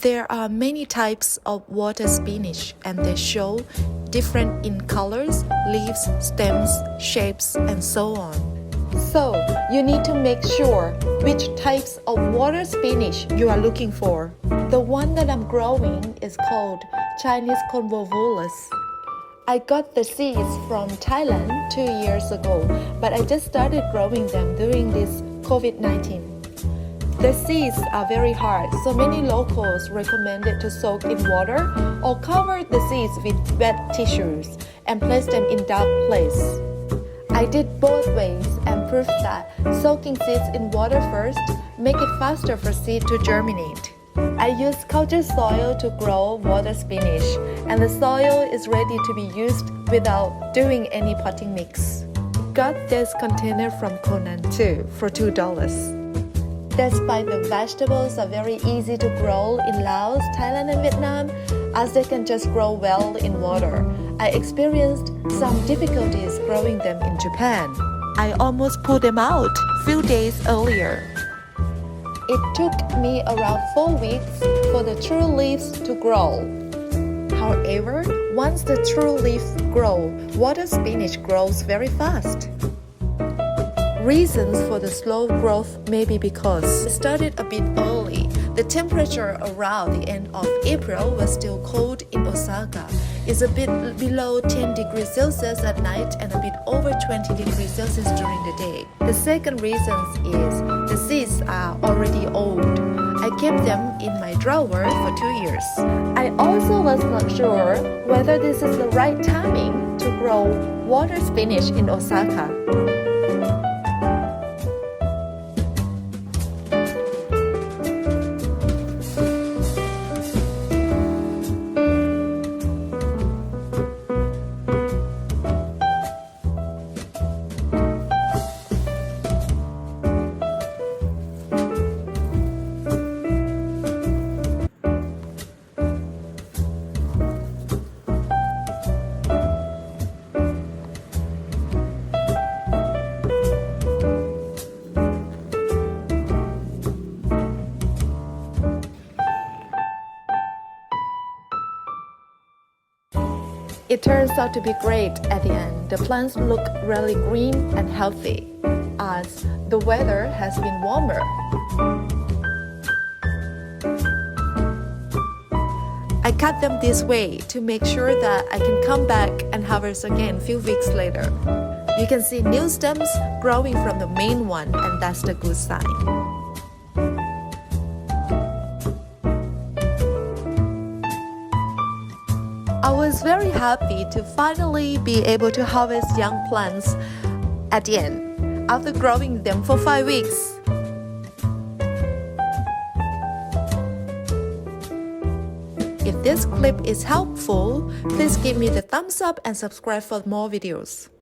There are many types of water spinach and they show different in colors, leaves, stems, shapes, and so on. So, you need to make sure which types of water spinach you are looking for. The one that I'm growing is called Chinese Convovulus. I got the seeds from Thailand 2 years ago, but I just started growing them during this COVID-19. The seeds are very hard, so many locals recommend it to soak in water or cover the seeds with wet tissues and place them in dark place. I did both ways and proved that soaking seeds in water first make it faster for seed to germinate. I used cultured soil to grow water spinach, and the soil is ready to be used without doing any potting mix. Got this container from Conan too for $2. Despite the vegetables are very easy to grow in Laos, Thailand and Vietnam, as they can just grow well in water, I experienced some difficulties growing them in Japan. I almost pulled them out a few days earlier. It took me around 4 weeks for the true leaves to grow. However, once the true leaves grow, water spinach grows very fast. Reasons for the slow growth may be because it started a bit early. The temperature around the end of April was still cold in Osaka. It's a bit below 10 degrees Celsius at night and a bit over 20 degrees Celsius during the day. The second reason is the seeds are already old. I kept them in my drawer for 2 years. I also was not sure whether this is the right timing to grow water spinach in Osaka. It turns out to be great at the end. The plants look really green and healthy as the weather has been warmer. I cut them this way to make sure that I can come back and harvest again a few weeks later. You can see new stems growing from the main one, and that's the good sign. I was very happy to finally be able to harvest young plants at the end after growing them for 5 weeks. If this clip is helpful, please give me the thumbs up and subscribe for more videos.